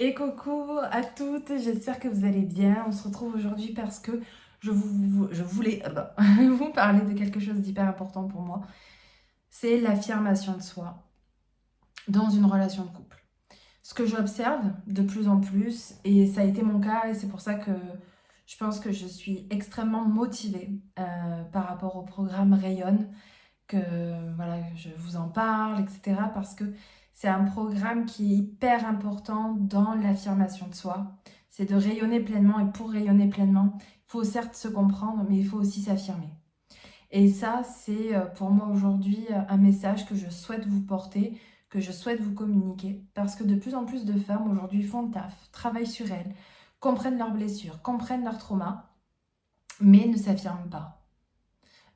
Et coucou à toutes, j'espère que vous allez bien. On se retrouve aujourd'hui parce que je voulais vous parler de quelque chose d'hyper important pour moi. C'est l'affirmation de soi dans une relation de couple. Ce que j'observe de plus en plus, et ça a été mon cas, et c'est pour ça que je pense que je suis extrêmement motivée par rapport au programme Rayonne, que voilà, je vous en parle, etc. Parce que c'est un programme qui est hyper important dans l'affirmation de soi. C'est de rayonner pleinement et pour rayonner pleinement, il faut certes se comprendre, mais il faut aussi s'affirmer. Et ça, c'est pour moi aujourd'hui un message que je souhaite vous porter, que je souhaite vous communiquer, parce que de plus en plus de femmes aujourd'hui font le taf, travaillent sur elles, comprennent leurs blessures, comprennent leurs traumas, mais ne s'affirment pas.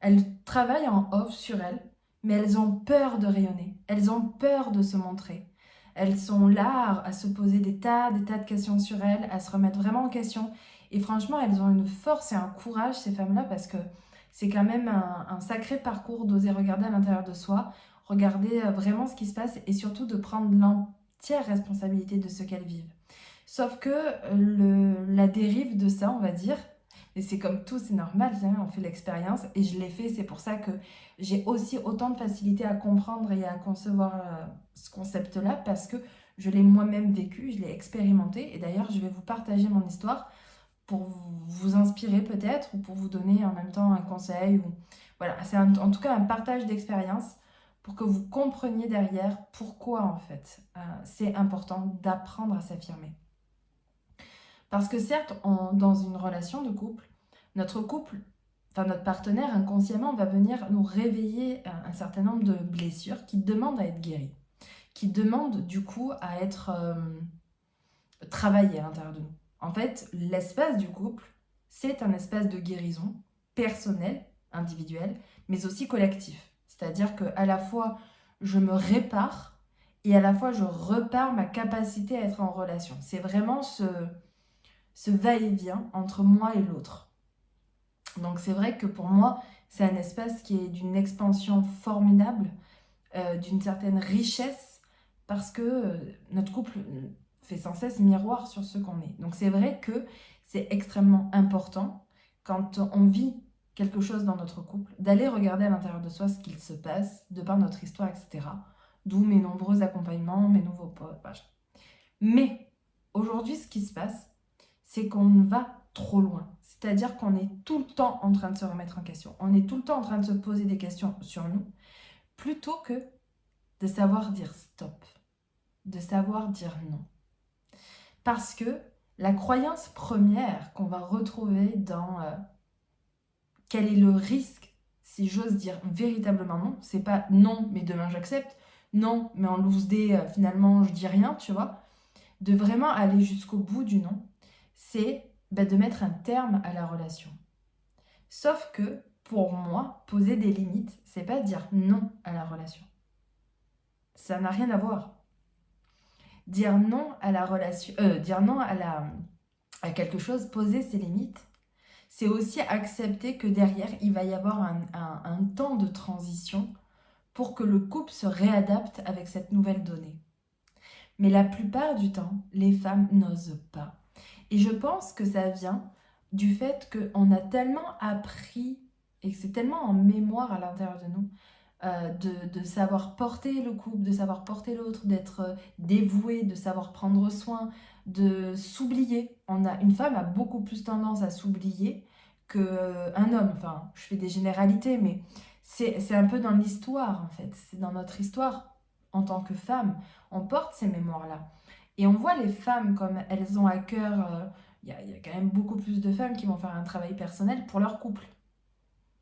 Elles travaillent en off sur elles, mais elles ont peur de rayonner. Elles ont peur de se montrer. Elles sont là à se poser des tas de questions sur elles, à se remettre vraiment en question. Et franchement, elles ont une force et un courage, ces femmes-là, parce que c'est quand même un sacré parcours d'oser regarder à l'intérieur de soi, regarder vraiment ce qui se passe et surtout de prendre l'entière responsabilité de ce qu'elles vivent. Sauf que la dérive de ça, on va dire, et c'est comme tout, c'est normal, hein, on fait l'expérience et je l'ai fait, c'est pour ça que j'ai aussi autant de facilité à comprendre et à concevoir ce concept-là parce que je l'ai moi-même vécu, je l'ai expérimenté et d'ailleurs je vais vous partager mon histoire pour vous inspirer peut-être ou pour vous donner en même temps un conseil. Ou... Voilà, c'est en tout cas un partage d'expérience pour que vous compreniez derrière pourquoi en fait c'est important d'apprendre à s'affirmer. Parce que certes, dans une relation de couple, notre couple, enfin notre partenaire inconsciemment va venir nous réveiller un certain nombre de blessures qui demandent à être guéries, qui demandent du coup à être travaillées à l'intérieur de nous. En fait, l'espace du couple, c'est un espace de guérison personnel, individuel, mais aussi collectif. C'est-à-dire que à la fois je me répare et à la fois je repars ma capacité à être en relation. C'est vraiment ce va-et-vient entre moi et l'autre. Donc c'est vrai que pour moi, c'est un espace qui est d'une expansion formidable, d'une certaine richesse, parce que notre couple fait sans cesse miroir sur ce qu'on est. Donc c'est vrai que c'est extrêmement important quand on vit quelque chose dans notre couple, d'aller regarder à l'intérieur de soi ce qu'il se passe, de par notre histoire, etc. D'où mes nombreux accompagnements, mes nouveaux posts. Mais aujourd'hui, ce qui se passe, c'est qu'on va trop loin. C'est-à-dire qu'on est tout le temps en train de se remettre en question. On est tout le temps en train de se poser des questions sur nous, plutôt que de savoir dire stop, de savoir dire non. Parce que la croyance première qu'on va retrouver dans quel est le risque, si j'ose dire véritablement non, c'est pas non, mais demain j'accepte, non, mais en loose day, finalement je dis rien, tu vois, de vraiment aller jusqu'au bout du non, c'est de mettre un terme à la relation. Sauf que, pour moi, poser des limites, c'est pas dire non à la relation. Ça n'a rien à voir. Dire non à la relation, dire non à quelque chose, poser ses limites, c'est aussi accepter que derrière, il va y avoir un temps de transition pour que le couple se réadapte avec cette nouvelle donnée. Mais la plupart du temps, les femmes n'osent pas. Et je pense que ça vient du fait qu'on a tellement appris et que c'est tellement en mémoire à l'intérieur de nous de savoir porter le couple, de savoir porter l'autre, d'être dévoué, de savoir prendre soin, de s'oublier. Une femme a beaucoup plus tendance à s'oublier qu'un homme. Enfin, je fais des généralités, mais c'est un peu dans l'histoire en fait. C'est dans notre histoire en tant que femme. On porte ces mémoires-là. Et on voit les femmes comme elles ont à cœur. Il y a quand même beaucoup plus de femmes qui vont faire un travail personnel pour leur couple.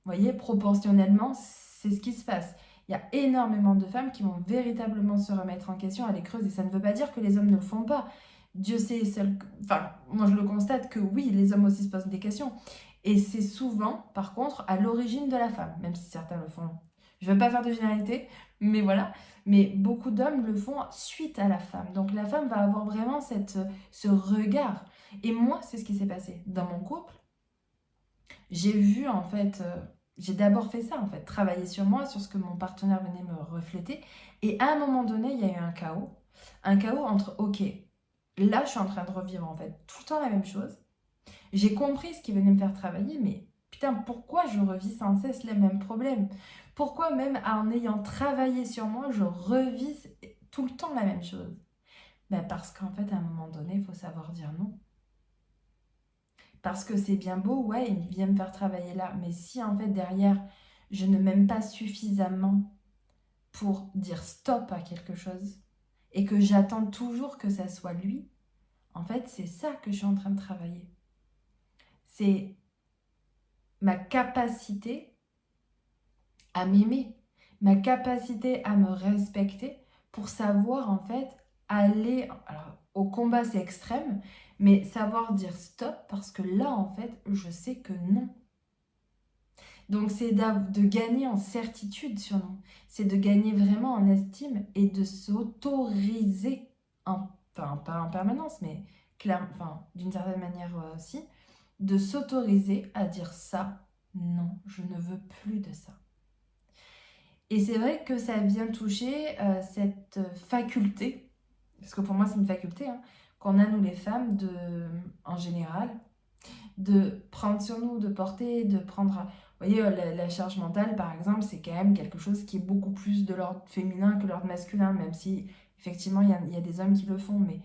Vous voyez, proportionnellement, c'est ce qui se passe. Il y a énormément de femmes qui vont véritablement se remettre en question, aller creuser. Ça ne veut pas dire que les hommes ne le font pas. Dieu sait seul. Enfin, moi je le constate que oui, les hommes aussi se posent des questions. Et c'est souvent, par contre, à l'origine de la femme, même si certains le font. Je ne veux pas faire de généralité, mais voilà. Mais beaucoup d'hommes le font suite à la femme. Donc la femme va avoir vraiment ce regard. Et moi, c'est ce qui s'est passé. Dans mon couple, j'ai vu en fait, j'ai d'abord fait ça en fait, travailler sur moi, sur ce que mon partenaire venait me refléter. Et à un moment donné, il y a eu un chaos. Un chaos entre, ok, là, je suis en train de revivre en fait tout le temps la même chose. J'ai compris ce qui venait me faire travailler, mais putain, pourquoi je revis sans cesse les mêmes problèmes? Pourquoi même en ayant travaillé sur moi, je revis tout le temps la même chose? Ben parce qu'en fait, à un moment donné, il faut savoir dire non. Parce que c'est bien beau, ouais, il vient me faire travailler là, mais si en fait derrière, je ne m'aime pas suffisamment pour dire stop à quelque chose et que j'attends toujours que ça soit lui, en fait, c'est ça que je suis en train de travailler. C'est ma capacité à m'aimer, ma capacité à me respecter pour savoir en fait aller, alors au combat c'est extrême, mais savoir dire stop parce que là en fait je sais que non. Donc c'est de gagner en certitude sur nous, c'est de gagner vraiment en estime et de s'autoriser, enfin pas en permanence, mais enfin, d'une certaine manière aussi, de s'autoriser à dire ça, non, je ne veux plus de ça. Et c'est vrai que ça vient toucher cette faculté, parce que pour moi c'est une faculté, hein, qu'on a nous les femmes en général, de prendre sur nous, de porter, de prendre... Vous voyez, la charge mentale, par exemple, c'est quand même quelque chose qui est beaucoup plus de l'ordre féminin que l'ordre masculin, même si, effectivement, il y a des hommes qui le font, mais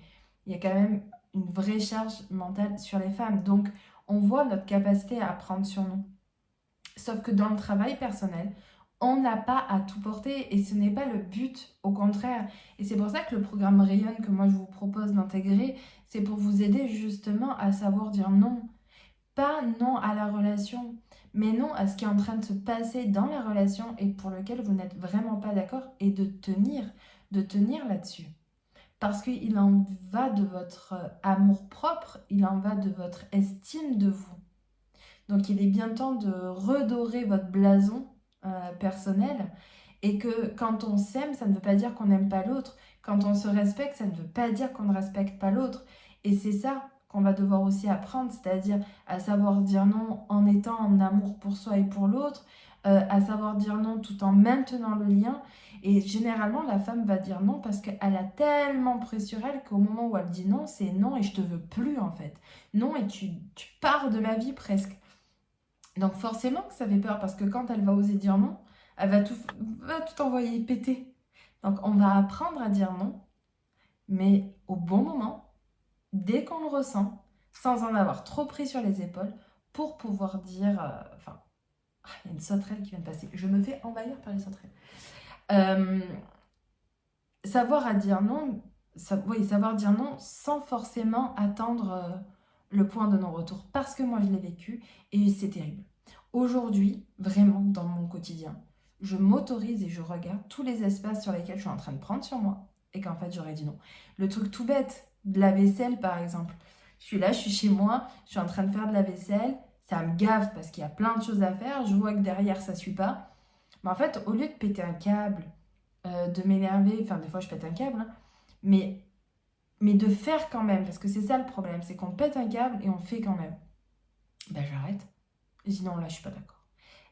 il y a quand même une vraie charge mentale sur les femmes. Donc, on voit notre capacité à prendre sur nous. Sauf que dans le travail personnel, on n'a pas à tout porter et ce n'est pas le but, au contraire. Et c'est pour ça que le programme Rayonne que moi je vous propose d'intégrer, c'est pour vous aider justement à savoir dire non. Pas non à la relation, mais non à ce qui est en train de se passer dans la relation et pour lequel vous n'êtes vraiment pas d'accord et de tenir là-dessus. Parce qu'il en va de votre amour-propre, il en va de votre estime de vous. Donc il est bien temps de redorer votre blason personnel et que quand on s'aime, ça ne veut pas dire qu'on n'aime pas l'autre. Quand on se respecte, ça ne veut pas dire qu'on ne respecte pas l'autre. Et c'est ça qu'on va devoir aussi apprendre, c'est-à-dire à savoir dire non en étant en amour pour soi et pour l'autre, à savoir dire non tout en maintenant le lien. Et généralement, la femme va dire non parce qu'elle a tellement pris sur elle qu'au moment où elle dit non, c'est non et je te veux plus en fait. Non et tu pars de ma vie presque. Donc forcément que ça fait peur parce que quand elle va oser dire non, elle va tout envoyer péter. Donc on va apprendre à dire non, mais au bon moment, dès qu'on le ressent, sans en avoir trop pris sur les épaules, pour pouvoir dire... Enfin, il y a une sauterelle qui vient de passer. Je me fais envahir par les sauterelles. Euh, savoir à dire non, oui, savoir dire non sans forcément attendre le point de non-retour. Parce que moi, je l'ai vécu et c'est terrible. Aujourd'hui, vraiment, dans mon quotidien, je m'autorise et je regarde tous les espaces sur lesquels je suis en train de prendre sur moi et qu'en fait, j'aurais dit non. Le truc tout bête, de la vaisselle, par exemple. Je suis là, je suis chez moi, je suis en train de faire de la vaisselle, ça me gave parce qu'il y a plein de choses à faire, je vois que derrière, ça ne suit pas. Mais en fait, au lieu de péter un câble, de m'énerver, enfin, des fois, je pète un câble, hein, mais, mais de faire quand même, parce que c'est ça le problème, c'est qu'on pète un câble et on fait quand même. Ben, j'arrête. Je dis non, là, je suis pas d'accord.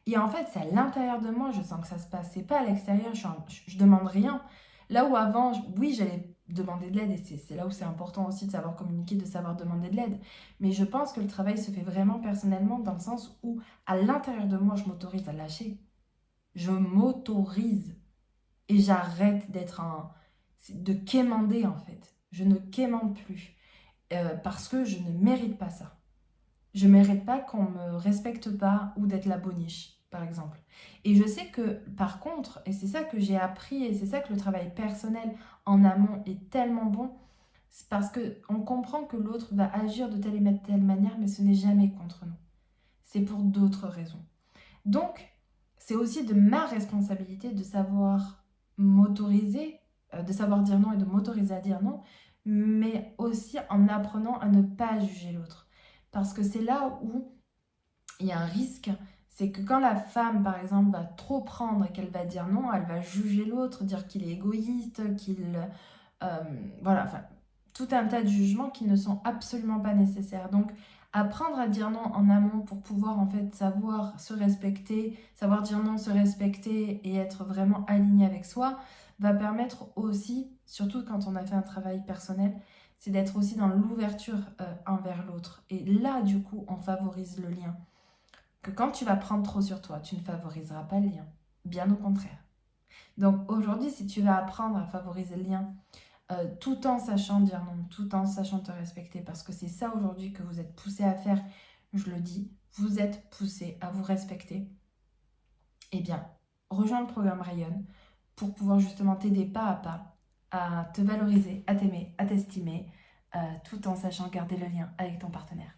Et en fait, c'est à l'intérieur de moi, je sens que ça se passe. C'est pas à l'extérieur, je demande rien. Là où avant, oui, j'allais demander de l'aide, et c'est là où c'est important aussi de savoir communiquer, de savoir demander de l'aide. Mais je pense que le travail se fait vraiment personnellement, dans le sens où, à l'intérieur de moi, je m'autorise à lâcher. Je m'autorise. Et j'arrête de quémander, en fait. Je ne quémande plus. Parce que je ne mérite pas ça. Je ne mérite pas qu'on me respecte pas ou d'être la boniche, par exemple. Et je sais que, par contre, et c'est ça que j'ai appris, et c'est ça que le travail personnel en amont est tellement bon, c'est parce qu'on comprend que l'autre va agir de telle et telle manière, mais ce n'est jamais contre nous. C'est pour d'autres raisons. Donc, c'est aussi de ma responsabilité de savoir m'autoriser, de savoir dire non et de m'autoriser à dire non, mais aussi en apprenant à ne pas juger l'autre. Parce que c'est là où il y a un risque, c'est que quand la femme, par exemple, va trop prendre et qu'elle va dire non, elle va juger l'autre, dire qu'il est égoïste, euh, voilà, enfin, tout un tas de jugements qui ne sont absolument pas nécessaires. Donc, apprendre à dire non en amont pour pouvoir, en fait, savoir se respecter, savoir dire non, se respecter et être vraiment aligné avec soi, va permettre aussi, surtout quand on a fait un travail personnel, c'est d'être aussi dans l'ouverture envers l'autre. Et là, du coup, on favorise le lien. Que quand tu vas prendre trop sur toi, tu ne favoriseras pas le lien. Bien au contraire. Donc aujourd'hui, si tu vas apprendre à favoriser le lien, tout en sachant dire non, tout en sachant te respecter, parce que c'est ça aujourd'hui que vous êtes poussé à faire, je le dis, vous êtes poussé à vous respecter, eh bien, rejoins le programme Rayonne pour pouvoir justement t'aider pas à pas à te valoriser, à t'aimer, à t'estimer, tout en sachant garder le lien avec ton partenaire.